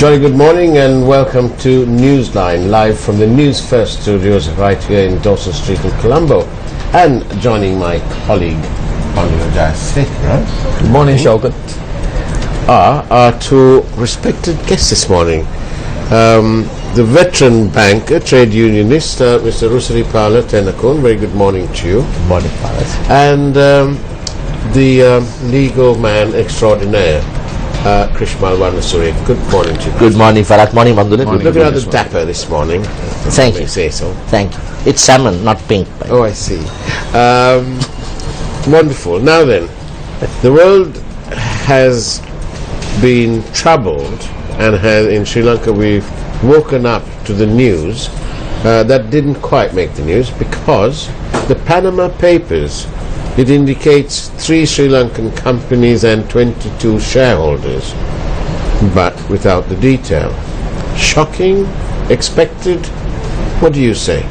Jolly good morning and welcome to Newsline, live from the Newsfirst studios right here in Dawson Street in Colombo. And joining my colleague, Good morning, Shaukat. Are two respected guests this morning. The veteran banker, trade unionist, Mr. Rusaripala Tenakon. Very good morning to you. Good morning, Faraz. And the legal man extraordinaire, Krishmal Vanasuri. Good morning to you. Good morning, Faraz. Morning, Vanduna. Looking rather dapper this morning. Thank you. Say so. Thank you. It's salmon, not pink. Oh, I see. Wonderful. Now then, the world has been troubled and has, in Sri Lanka we've woken up to the news that didn't quite make the news because the Panama Papers, it indicates 3 Sri Lankan companies and 22 shareholders, but without the detail. Shocking? Expected? What do you say?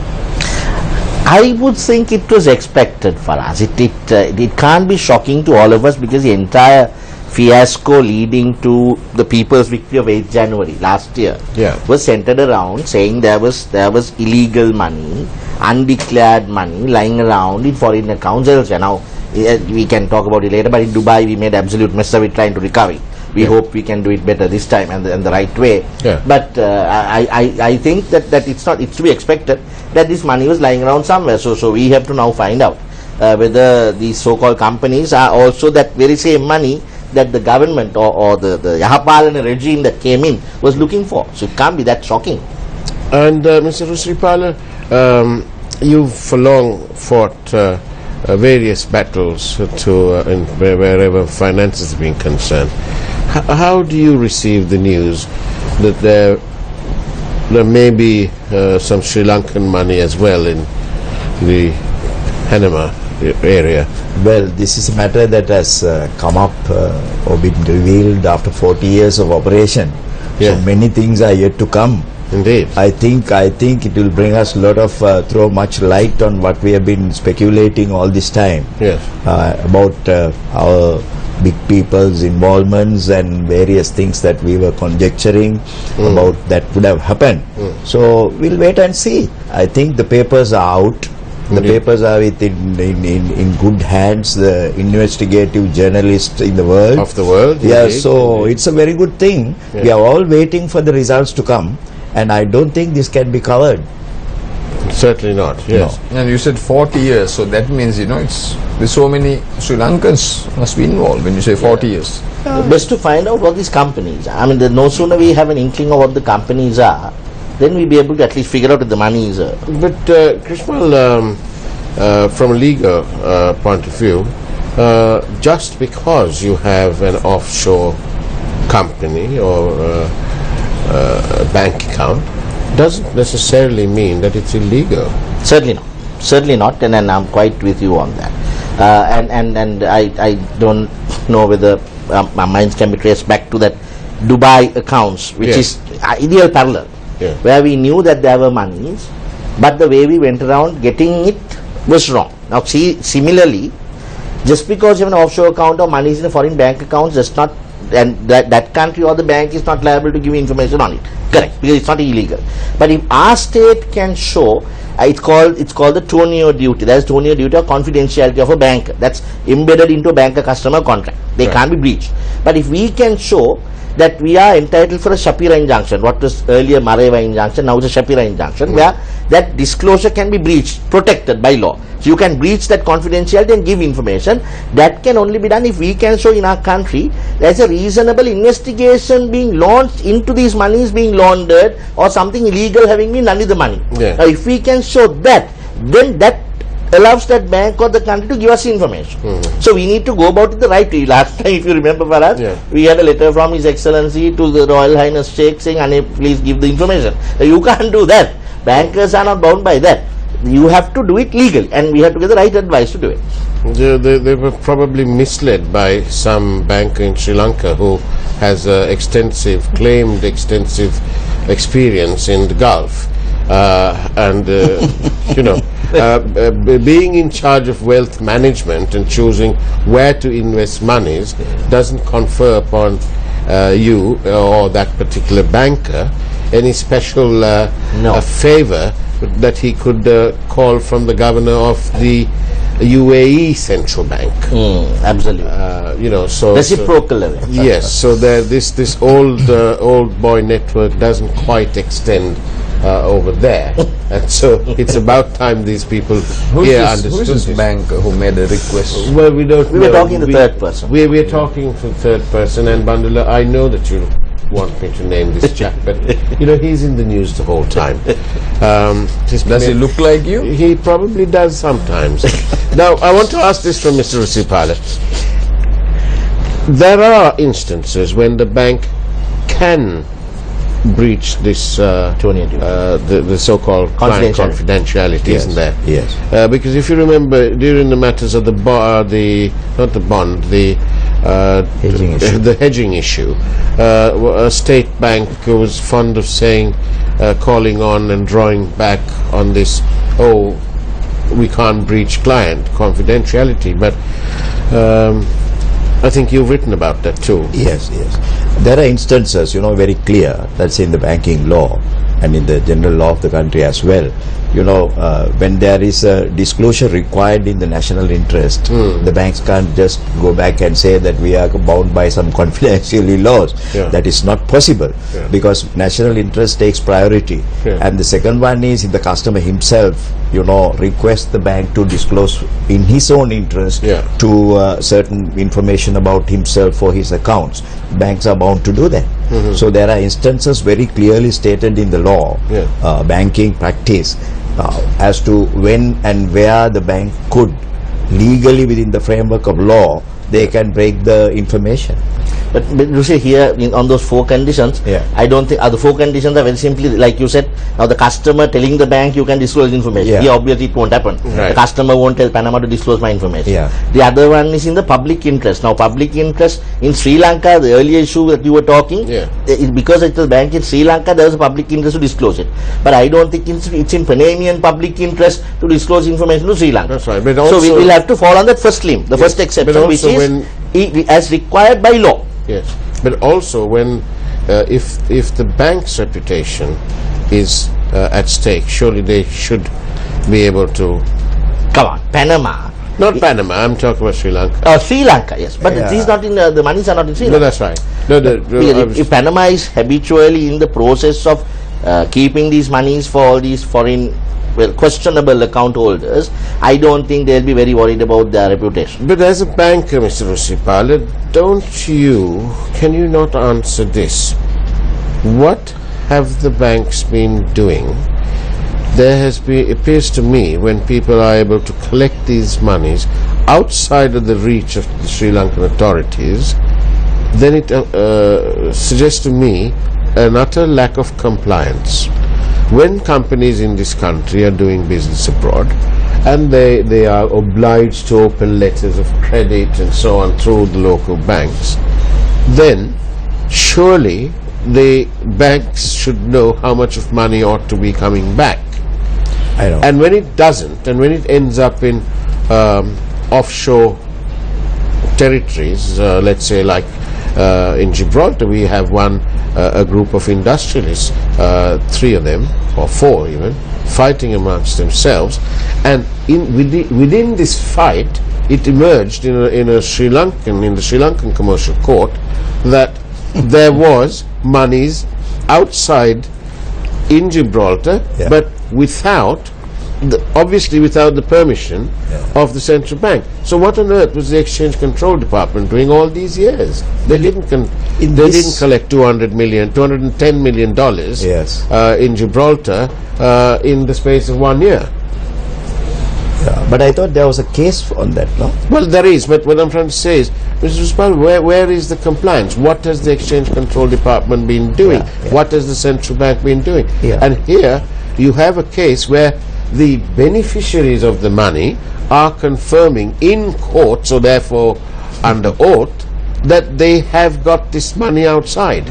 I would think it was expected for us. It can't be shocking to all of us because the entire fiasco leading to the People's Victory of 8th January last year was centered around saying there was illegal money, undeclared money lying around in foreign accounts elsewhere. Now, we can talk about it later, but in Dubai we made absolute mess of it trying to recover. We hope we can do it better this time and the right way. But I think that it's to be expected that this money was lying around somewhere. So we have to now find out whether these so-called companies are also that very same money that the government or the Yahapalana regime that came in was looking for. So it can't be that shocking. And Mr. Rusaripala, you've for long fought various battles wherever finances have been concerned. How do you receive the news that there may be some Sri Lankan money as well in the Panama area? Well, this is a matter that has come up or been revealed after 40 years of operation. So many things are yet to come. Indeed. I think it will bring us a lot of throw much light on what we have been speculating all this time. About our big people's involvements and various things that we were conjecturing about that would have happened. So we'll wait and see. I think the papers are out. The papers are in good hands, the investigative journalists in the world. Of the world? Yeah, so it's a very good thing. We are all waiting for the results to come, and I don't think this can be covered. Certainly not, yes. No. And you said 40 years, so that means, there's so many Sri Lankans must be involved when you say 40 years. Best to find out what these companies are. I mean, no sooner we have an inkling of what the companies are, then we'll be able to at least figure out if the money is... But Krishmal, from a legal point of view, just because you have an offshore company or a bank account doesn't necessarily mean that it's illegal. Certainly not, and I'm quite with you on that. And I don't know whether our minds can be traced back to that Dubai accounts, which is ideal parallel, where we knew that there were monies, but the way we went around getting it was wrong. Now, see, similarly, just because you have an offshore account or money is in a foreign bank account does not, and that country or the bank is not liable to give information on it. Correct, because it's not illegal. But if our state can show, it's called the Tonio duty. That's Tonio duty of confidentiality of a banker. That's embedded into a banker-customer contract. They can't be breached. But if we can show that we are entitled for a Shapira injunction, what was earlier Mareva injunction, now it's a Shapira injunction, where that disclosure can be breached, protected by law. So you can breach that confidentiality and give information. That can only be done if we can show in our country there's a reasonable investigation being launched into these monies being laundered or something illegal having been done with the money. Now, if we can show that, then that allows that bank or the country to give us information. So we need to go about it the right way. Last time, if you remember, for us, we had a letter from His Excellency to the Royal Highness Sheikh saying, please give the information. You can't do that. Bankers are not bound by that. You have to do it legally, and we have to get the right advice to do it. They were probably misled by some banker in Sri Lanka who has claimed extensive experience in the Gulf. Being in charge of wealth management and choosing where to invest monies doesn't confer upon you or that particular banker any special No. favor that he could call from the governor of the UAE Central Bank. Absolutely. So Reciprocal level. yes, so this old boy network doesn't quite extend over there, and so it's about time these people here understood Who's this banker who made a request? Well, we don't. We were know. talking to third person. We're talking to third person, and Bandula, I know that you want me to name this chap, but he's in the news the whole time. Does he look like you? He probably does sometimes. Now, I want to ask this from Mr. Rusipala. There are instances when the bank can breach this the so-called client confidentiality, isn't there? Yes. Because if you remember, during the matters of the hedging issue, a state bank was fond of saying, calling on and drawing back on this, we can't breach client confidentiality, but I think you've written about that too. Yes. There are instances, very clear, that's in the banking law and in the general law of the country as well. When there is a disclosure required in the national interest, the banks can't just go back and say that we are bound by some confidentiality laws. Yeah. That is not possible because national interest takes priority. Yeah. And the second one is if the customer himself, requests the bank to disclose in his own interest to certain information about himself or his accounts. Banks are bound to do that. So there are instances very clearly stated in the law, banking practice, as to when and where the bank could legally, within the framework of law, they can break the information. But you see here on those 4 conditions, I don't think the 4 conditions are very simply like you said. Now the customer telling the bank you can disclose information. Here obviously it won't happen. Right. The customer won't tell Panama to disclose my information. Yeah. The other one is in the public interest. Now public interest in Sri Lanka, the earlier issue that you were talking, because it's a bank in Sri Lanka, there was a public interest to disclose it. But I don't think it's in Panamanian public interest to disclose information to Sri Lanka. That's right. But So we will have to fall on that first limb, the first exception, which is as required by law. Yes, but also when if the bank's reputation is at stake, surely they should be able to. Come on, Panama. Not Panama. I'm talking about Sri Lanka. Sri Lanka, yes, but it is not in the monies are not in Sri Lanka. No, that's right. No, if Panama is habitually in the process of keeping these monies for all these foreign, questionable account holders, I don't think they'll be very worried about their reputation. But as a banker, Mr. Rusipala, can you not answer this? What have the banks been doing? Appears to me, when people are able to collect these monies outside of the reach of the Sri Lankan authorities, then it suggests to me an utter lack of compliance. When companies in this country are doing business abroad and they are obliged to open letters of credit and so on through the local banks, then surely the banks should know how much of money ought to be coming back. I know. And when it doesn't, and when it ends up in offshore territories, let's say like in Gibraltar, we have a group of industrialists, 3 of them, or 4 even, fighting amongst themselves, and within this fight, it emerged in the Sri Lankan commercial court that there was monies outside in Gibraltar, but obviously without the permission of the central bank. So what on earth was the Exchange Control Department doing all these years? They didn't collect $210 million in Gibraltar in the space of 1 year. But I thought there was a case on that, no? Well, there is, but what I'm trying to say is, Mr. Ruspal, where is the compliance? What has the Exchange Control Department been doing? What has the central bank been doing? And here you have a case where the beneficiaries of the money are confirming in court, so therefore under oath, that they have got this money outside.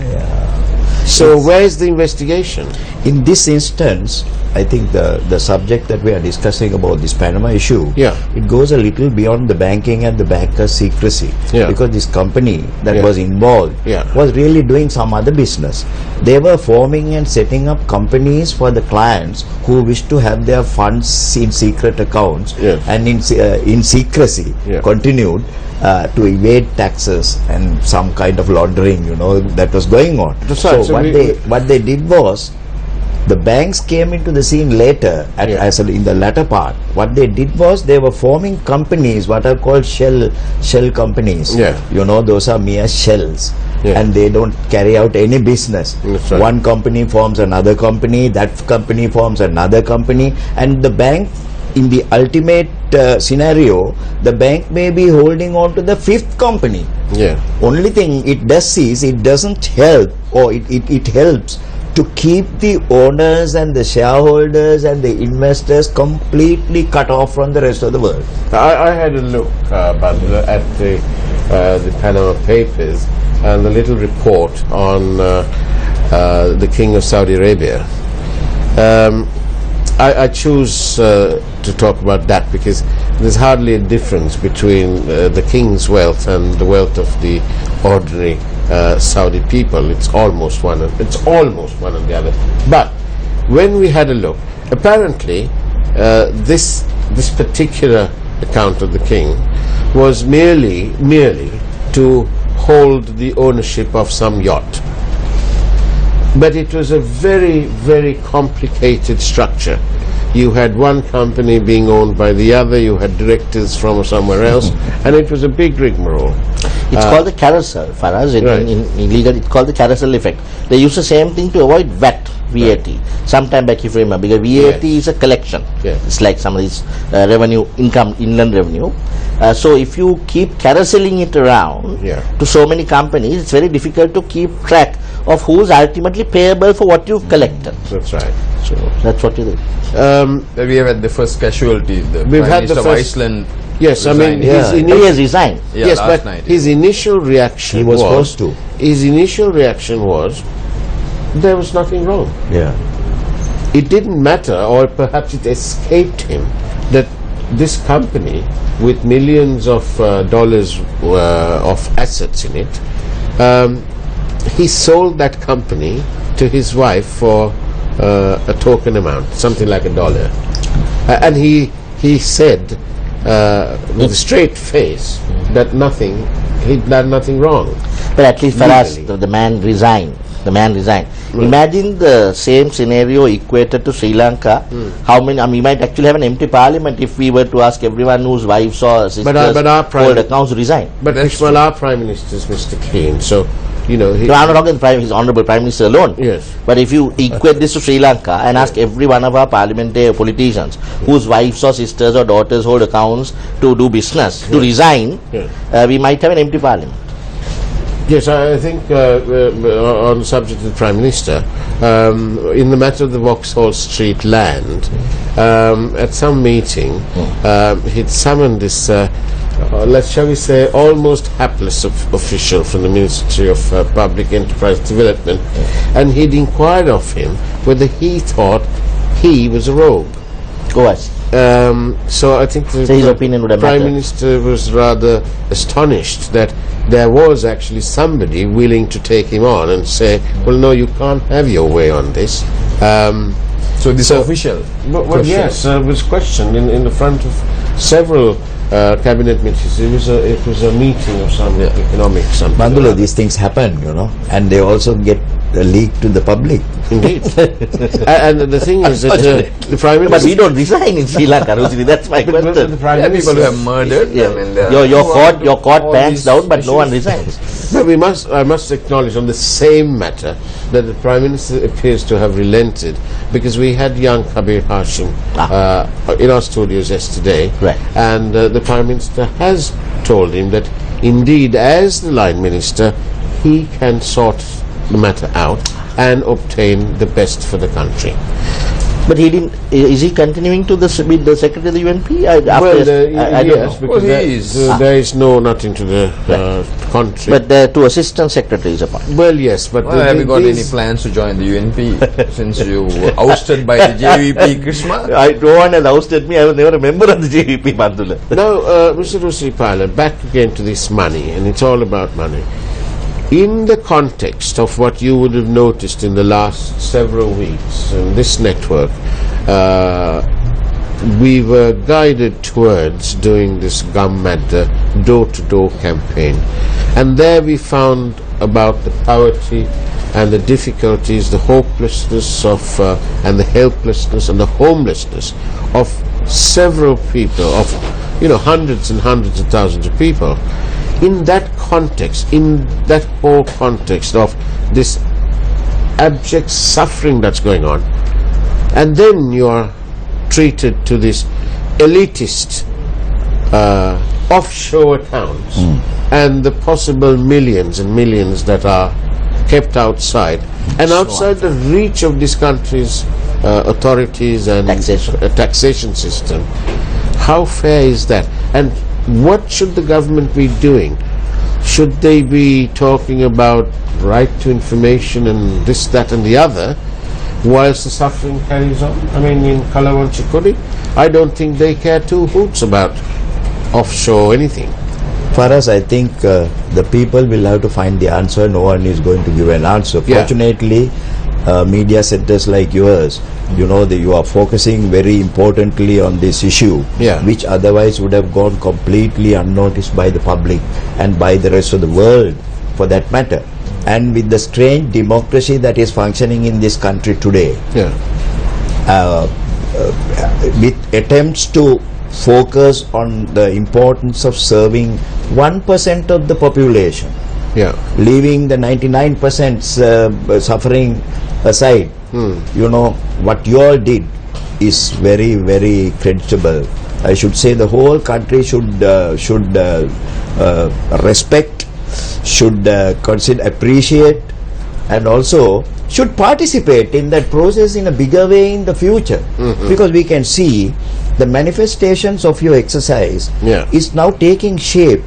So where's the investigation? in this instance, I think the subject that we are discussing about this Panama issue, it goes a little beyond the banking and the banker's secrecy, because this company that was involved was really doing some other business. They were forming and setting up companies for the clients who wish to have their funds in secret accounts and in secrecy continued to evade taxes and some kind of laundering, that was going on. So what they did was, the banks came into the scene later, in the latter part. What they did was, they were forming companies, what are called shell companies. Those are mere shells, and they don't carry out any business. One company forms another company, that company forms another company, and the bank, in the ultimate scenario, the bank may be holding on to the fifth company. Only thing it does is, it doesn't help, or it helps to keep the owners and the shareholders and the investors completely cut off from the rest of the world. I had a look at the Panama Papers and the little report on the King of Saudi Arabia. I choose to talk about that because there's hardly a difference between the King's wealth and the wealth of the ordinary Saudi people. It's almost one and the other. But when we had a look, apparently this particular account of the king was merely to hold the ownership of some yacht. But it was a very, very complicated structure. You had one company being owned by the other, you had directors from somewhere else, and it was a big rigmarole. It's called the carousel, Faraz. In legal, it's called the carousel effect. They use the same thing to avoid VAT. Sometime back, if you remember, because VAT is a collection. It's like somebody's revenue, income, inland revenue. So if you keep carouseling it around to so many companies, it's very difficult to keep track of who's ultimately payable for what you've collected. That's right. So that's what you did. We have had the first casualty. The We've Prime had Minister the of first. Iceland. Yes, I mean, He has resigned. Yes, last but night. his initial reaction He was forced to. His initial reaction was, there was nothing wrong. It didn't matter, or perhaps it escaped him, that this company with millions of dollars of assets in it, he sold that company to his wife for a token amount, something like $1. And he said with a straight face that he'd done nothing wrong. But at least for us, the man resigned. Imagine the same scenario equated to Sri Lanka. How many? We might actually have an empty parliament if we were to ask everyone whose wives or sisters hold accounts resign. But our Prime Minister is Mr. Kane, so I'm not talking about his Honourable Prime Minister alone. Yes. But if you equate this to Sri Lanka and ask every one of our parliamentary politicians whose wives or sisters or daughters hold accounts to do business, to resign, we might have an empty parliament. Yes, I think on the subject of the Prime Minister, in the matter of the Vauxhall Street land, at some meeting, he'd summoned this, shall we say, almost hapless official from the Ministry of Public Enterprise Development, and he'd inquired of him whether he thought he was a rogue. Go ahead. So I think the his opinion would have Prime mattered. Minister was rather astonished that there was actually somebody willing to take him on and say, well, no, you can't have your way on this. So this official? Well, yes, it was questioned in the front of several cabinet meetings. It was a meeting of some economic something. Mandula, these things happen, and they also get leaked to the public. Indeed. And the thing is that the Prime Minister... But we don't resign in Sri Lanka, Rosini, that's my question. The Prime People Minister, who have murdered. Your court pans down, but no one resigns. But I must acknowledge on the same matter that the Prime Minister appears to have relented, because we had young Kabir Hashim in our studios yesterday, and the Prime Minister has told him that indeed, as the line minister, he can sort the matter out and obtain the best for the country. But he didn't. Is he continuing to be the secretary of the UNP? I don't yes, know. because there is nothing to the country. But two assistant secretaries apart. Well, yes, but have you got any plans to join the UNP since you were ousted by the JVP, Krishma? No one has ousted me. I was never a member of the JVP, Bandula. Now, Mr. Rusripala, back again to this money, and it's all about money. In the context of what you would have noticed in the last several weeks in this network, we were guided towards doing this Gum at the door-to-door campaign. And there we found about the poverty and the difficulties, the hopelessness of, and the helplessness and the homelessness of several people, of hundreds and hundreds of thousands of people. In that context, in that whole context of this abject suffering that's going on, and then you are treated to this elitist offshore accounts and the possible millions and millions that are kept outside and outside the reach of this country's authorities and taxation system. How fair is that? And what should the government be doing? Should they be talking about right to information and this, that and the other whilst the suffering carries on? I mean, in Kalawan Chikudi, I don't think they care two hoots about offshore anything. For us, I think the people will have to find the answer. No one is going to give an answer. Fortunately, media centers like yours, you are focusing very importantly on this issue, which otherwise would have gone completely unnoticed by the public and by the rest of the world for that matter. And with the strange democracy that is functioning in this country today, with attempts to focus on the importance of serving 1% of the population, leaving the 99% suffering aside, what you all did is very, very creditable. I should say the whole country should respect, should consider, appreciate, and also should participate in that process in a bigger way in the future, because we can see the manifestations of your exercise is now taking shape.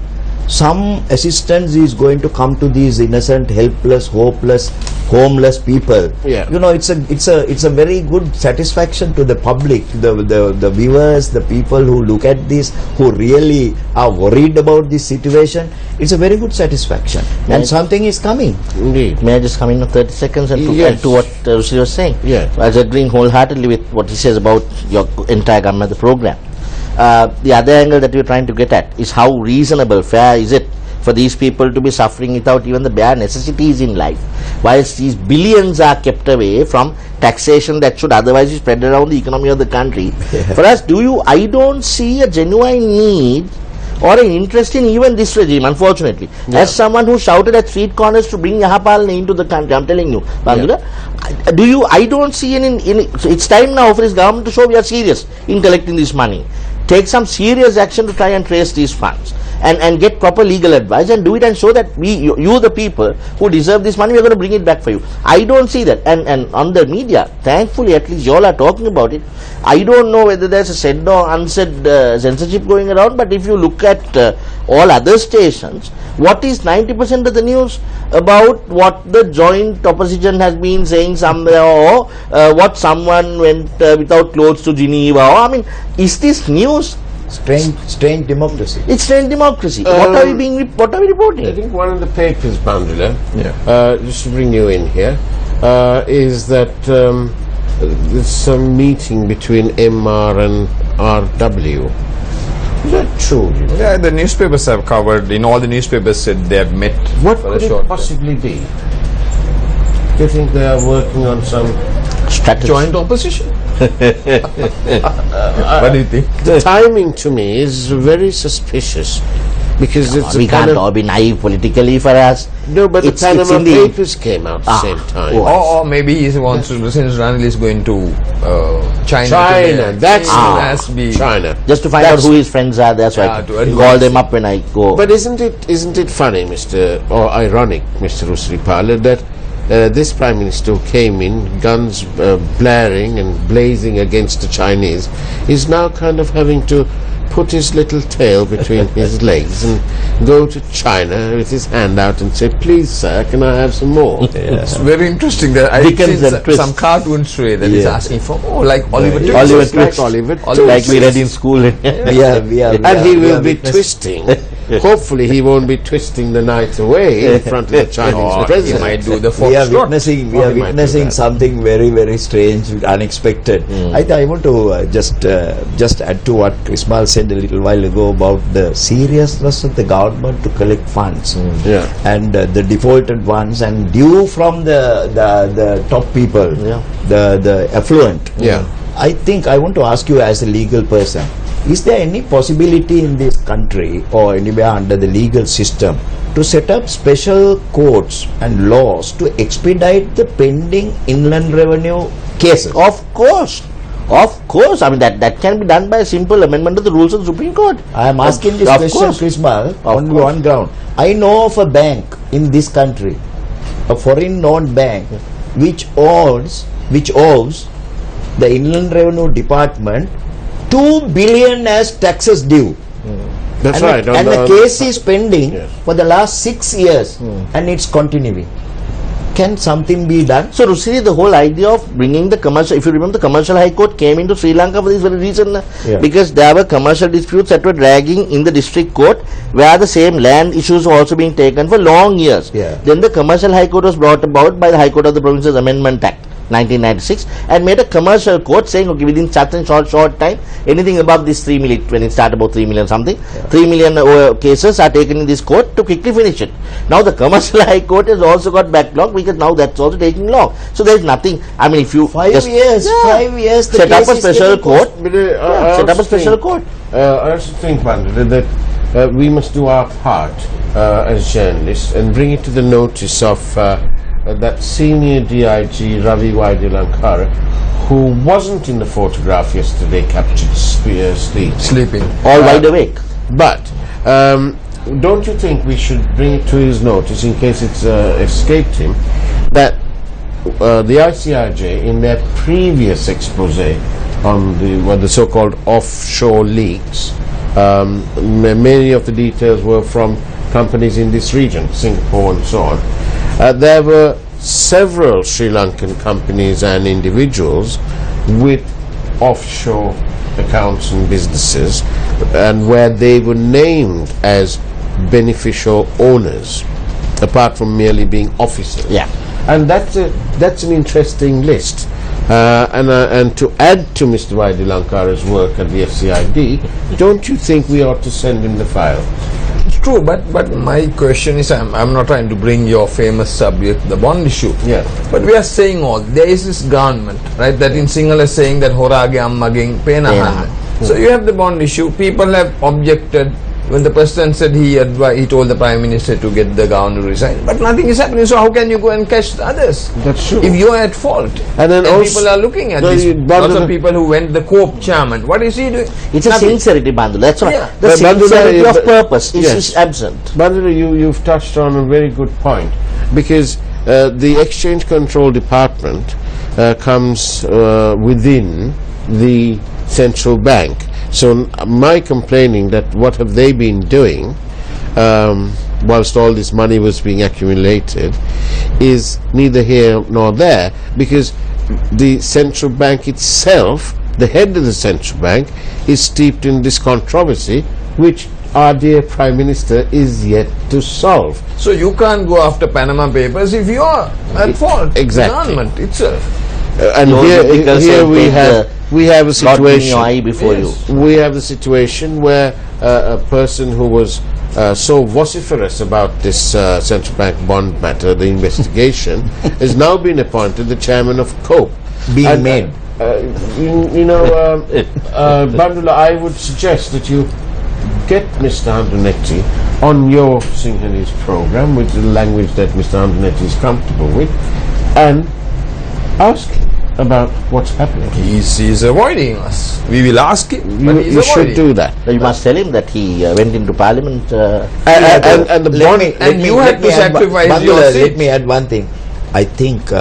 Some assistance is going to come to these innocent, helpless, hopeless, homeless people. It's a very good satisfaction to the public, the viewers, the people who look at this, who really are worried about this situation. It's a very good satisfaction, and something is coming. Indeed. May I just come in for 30 seconds and to what Rusi was saying? I was agreeing wholeheartedly with what he says about your entire government, the program. The other angle that we're trying to get at is how reasonable, fair is it for these people to be suffering without even the bare necessities in life, whilst these billions are kept away from taxation that should otherwise be spread around the economy of the country. For us, I don't see a genuine need or an interest in even this regime, unfortunately. As someone who shouted at street corners to bring Yahapalne into the country, I'm telling you, Bandula, I don't see any, it's time now for this government to show we are serious in collecting this money. Take some serious action to try and trace these funds and get proper legal advice and do it and show that you the people who deserve this money, we are going to bring it back for you. I don't see that. And on the media, thankfully at least you all are talking about it. I don't know whether there's a said or unsaid censorship going around, but if you look at all other stations, what is 90% of the news about what the joint opposition has been saying somewhere, or what someone went without clothes to Geneva, or I mean, is this news? Strange democracy. It's strange democracy. What are we reporting? I think one of the papers, Bandula, just to bring you in here, is that there's some meeting between MR and RW. Is that true? Yeah, the newspapers have covered. In all the newspapers said they have met. What could it possibly be? Do you think they are working on some strategy? Joint opposition? What do you think? The timing to me is very suspicious, because we can't all be naive politically for us. No, but the Panama Papers came out at the same time. Or maybe he wants to, since Ranil is going to China. China. Just to find out who his friends are, that's why I call them up when I go. But isn't it funny, or ironic, Mr. Rusripala, that this Prime Minister who came in, guns blaring and blazing against the Chinese, is now kind of having to put his little tail between his legs and go to China with his hand out and say, please sir, can I have some more? It's very interesting that I've Dickens seen and twist. some cartoon stray that is asking for more, like Oliver Twist. Oliver Just like Twist. Oliver Twist. Like we read in school. And he will be twisting. Hopefully he won't be twisting the night away in front of the Chinese Or he president. might do the We are foxtrot. witnessing, Or he might do that. something very, very strange, unexpected. I want to just add to what Krismal said a little while ago about the seriousness of the government to collect funds Yeah. and the defaulted ones and due from the top people, the affluent. Yeah. I think I want to ask you as a legal person, is there any possibility in this country or anywhere under the legal system to set up special courts and laws to expedite the pending inland revenue cases? Of course. I mean, that can be done by a simple amendment of the rules of the Supreme Court. I am asking this Of question, course. Krismal, Of on course. one ground. I know of a bank in this country, a foreign-owned bank, which owes the Inland Revenue Department 2 billion as taxes due. That's and right. the case is pending Yes. for the last 6 years and it's continuing. Can something be done? So, Rusiri, the whole idea of bringing the commercial, if you remember, the commercial high court came into Sri Lanka for this very reason, because there were commercial disputes that were dragging in the district court, where the same land issues were also being taken for long years. Yeah. Then the commercial high court was brought about by the High Court of the Provinces Amendment Act 1996 and made a commercial court saying, okay, within such and short time, anything above this 3 million, when it started about 3 million something, 3 million cases are taken in this court to quickly finish it. Now the commercial high court has also got backlogged because now that's also taking long. So there is nothing, I mean, if you 5 just years, Yeah. 5 years. The set up case a is special getting court, I set up also a special think- court. I also think, Bandra, that we must do our part as journalists and bring it to the notice of that senior DIG Ravi Vaidyalankara, who wasn't in the photograph yesterday, captured Sleeping. All wide awake. But don't you think we should bring it to his notice, in case it's escaped him, that the ICIJ, in their previous expose on the so-called offshore leaks, many of the details were from companies in this region, Singapore and so on. There were several Sri Lankan companies and individuals with offshore accounts and businesses, and where they were named as beneficial owners, apart from merely being officers. Yeah. And that's an interesting list. And to add to Mr. Vaidyalankara's work at the FCID, don't you think we ought to send him the file? It's true, but my question is, I'm not trying to bring your famous subject, the bond issue. Yeah. But we are saying there is this government, right, that in Sinhala saying that horage ammageng pena hanna. So you have the bond issue. People have objected when the president said he told the prime minister to get the government to resign, but nothing is happening. So how can you go and catch the others? That's true. If you are at fault, And then also- people are looking at No, this. you- but Lots the- of people who went the COPE chairman. What is he doing? It's a Nothing. sincerity, Bandula. That's right. Yeah. The But Bandula, sincerity of but- purpose yes. is absent. Bandura, you've touched on a very good point, because the Exchange Control Department comes within the central bank. So my complaining that what have they been doing whilst all this money was being accumulated is neither here nor there, because the central bank itself, the head of the central bank, is steeped in this controversy, which our dear Prime Minister is yet to solve. So you can't go after Panama Papers if you are at fault. Exactly. The government itself. And You here, only because here they we take have a Not in situation. your eye before Yes. you. We have the situation where a person who was so vociferous about this central bank bond matter, the investigation, has now been appointed the chairman of COPE. Being made. Bandula, I would suggest that you get Mr. Antonetti on your Sinhalese program with the language that Mr. Antonetti is comfortable with, and ask him about what's happening. He's avoiding us. We will ask him, but he's You should avoiding. do that. You must tell him that he went into parliament. And the bond, And you had to sacrifice your Let seat. me add one thing. I think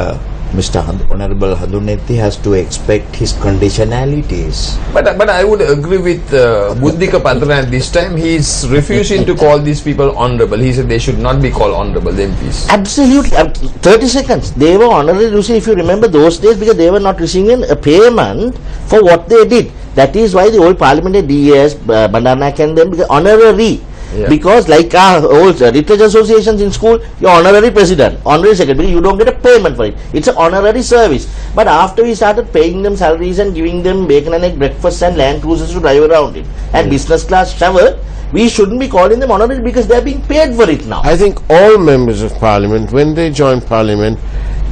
Mr. Honorable Hadunetti has to expect his conditionalities. But I would agree with Buddhika Pantharan at this time. He is refusing to call these people honorable. He said they should not be called honorable, the MPs. Absolutely. 30 seconds. They were honorary, if you remember those days, because they were not receiving a payment for what they did. That is why the old parliament DAs, Bandaranaike and them, became honorary. Yeah. Because like our old literature associations in school, you're honorary president, honorary secretary, you don't get a payment for it. It's an honorary service. But after we started paying them salaries and giving them bacon and egg breakfast and Land Cruisers to drive around it, and business class travel, we shouldn't be calling them honorary because they're being paid for it now. I think all members of parliament, when they join parliament,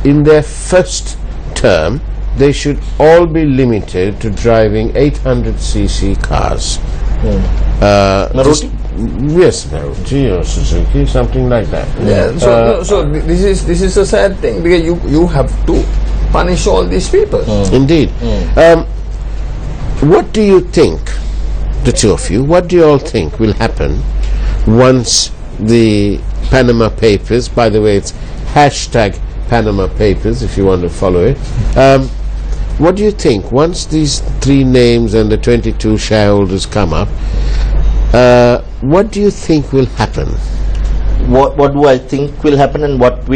in their first term, they should all be limited to driving 800cc cars. Maruti? Yes, Maruti or Suzuki, something like that. Yeah. So this is a sad thing, because you have to punish all these people. Indeed. What do you think, the two of you, what do you all think will happen once the Panama Papers, by the way, it's hashtag Panama Papers if you want to follow it. What do you think once these three names and the 22 shareholders come up? What do you think will happen? What do I think will happen and what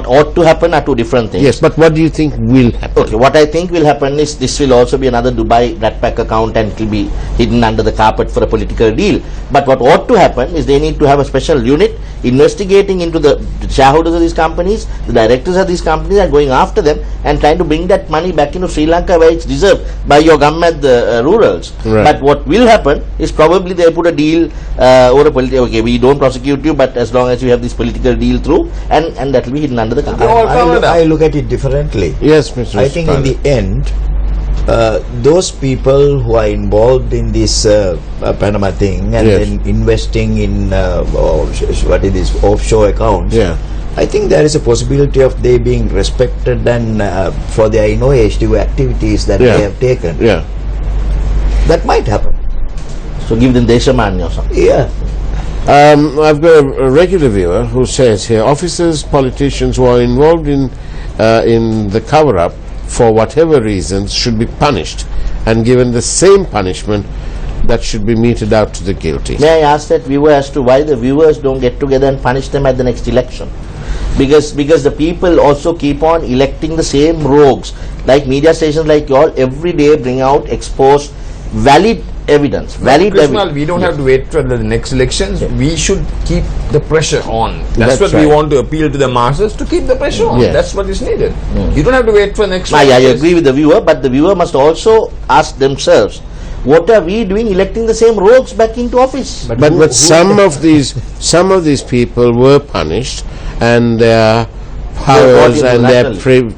ought to happen are two different things. Yes, but what do you think will happen? Okay, what I think will happen is this will also be another Dubai rat pack account and it will be hidden under the carpet for a political deal. But what ought to happen is they need to have a special unit investigating into the shareholders of these companies, the directors of these companies, and going after them and trying to bring that money back into Sri Lanka where it's deserved by your government, the rurals. Right. But what will happen is probably they put a deal or a political, okay, we don't prosecute you, but as long as you have this political deal through, and that will be hidden under the carpet. I look at it differently. Yes, Mr. I think in the end, those people who are involved in this Panama thing and then investing in offshore accounts, I think there is a possibility of they being respected and for their innovative activities that they have taken. Yeah, that might happen. So give them Deshamanya or something. Yeah. I've got a regular viewer who says here, officers, politicians who are involved in the cover-up for whatever reasons should be punished and given the same punishment that should be meted out to the guilty. May I ask that viewer as to why the viewers don't get together and punish them at the next election? Because the people also keep on electing the same rogues. Like media stations like y'all every day bring out, expose valid evidence. We don't have to wait for the next elections. We should keep the pressure on. That's what we want to appeal to the masses, to keep the pressure on. That's what is needed. You don't have to wait for next elections. I agree with the viewer, but the viewer must also ask themselves, what are we doing electing the same rogues back into office? But some of these people were punished, and their powers and their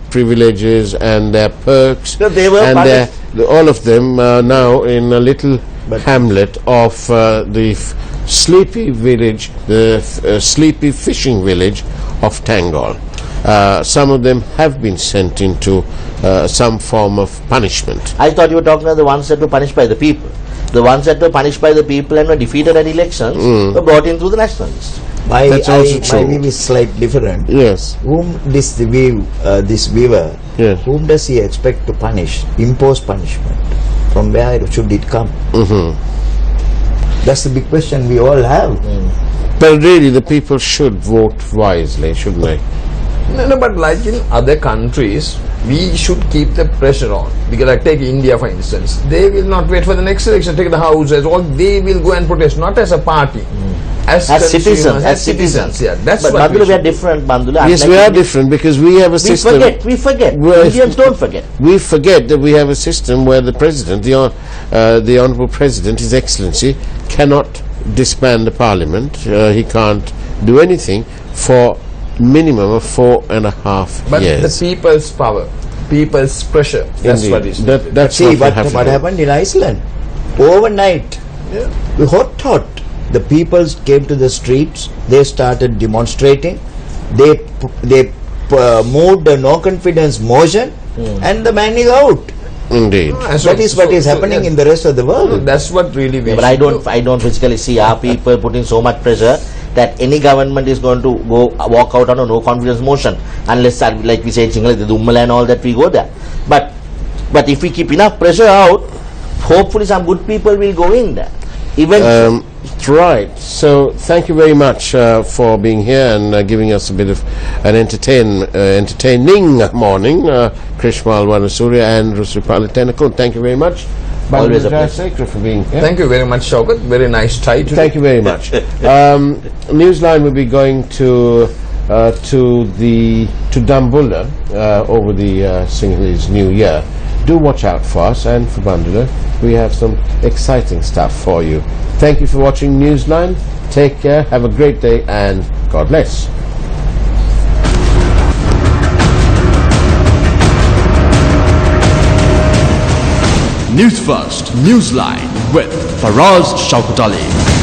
privileges and their perks, they were and all of them are now in a little hamlet of the sleepy village, the sleepy fishing village of Tangol. Some of them have been sent into some form of punishment. I thought you were talking about the ones that were punished by the people. The ones that were punished by the people and were defeated at elections were brought in through the nationalists. My view is slightly different. Yes. Whom this viewer, whom does he expect to punish, impose punishment? From where should it come? That's the big question we all have. But really, the people should vote wisely, shouldn't they? No, but like in other countries, we should keep the pressure on. Because like take India for instance, they will not wait for the next election, take the houses, or they will go and protest, not as a party. As citizens. Yeah, that's but what Bandula, we are different, Bandula. Yes, we are different because we have a system. We forget. Indians don't forget. We forget that we have a system where the president, the Honourable President, His Excellency, cannot disband the parliament. He can't do anything for minimum of 4.5 but years. But the people's power, people's pressure, that's Indeed. what is. That's what happened in Iceland. Overnight, hot. The people came to the streets. They started demonstrating. They moved a no confidence motion, and the man is out. Indeed. That is what is happening in the rest of the world. That's what really we. But I don't physically see our people putting so much pressure that any government is going to go walk out on a no confidence motion unless, like we say in Sinhala, the Dummala and all that, we go there. But if we keep enough pressure out, hopefully some good people will go in there. Right. So thank you very much for being here and giving us a bit of an entertaining morning, Krishmal Wanasurya and Rusripali Tenakul. Thank you very much. Always a pleasure. Sekra for being here. Thank you very much, Shaukat. Very nice tie today. Thank you very much. Newsline will be going to Dambulla over the Sinhalese New Year. Do watch out for us, and for Bandula, we have some exciting stuff for you. Thank you for watching Newsline. Take care, have a great day, and God bless. Newsfirst Newsline with Faraz Shaukat Ali.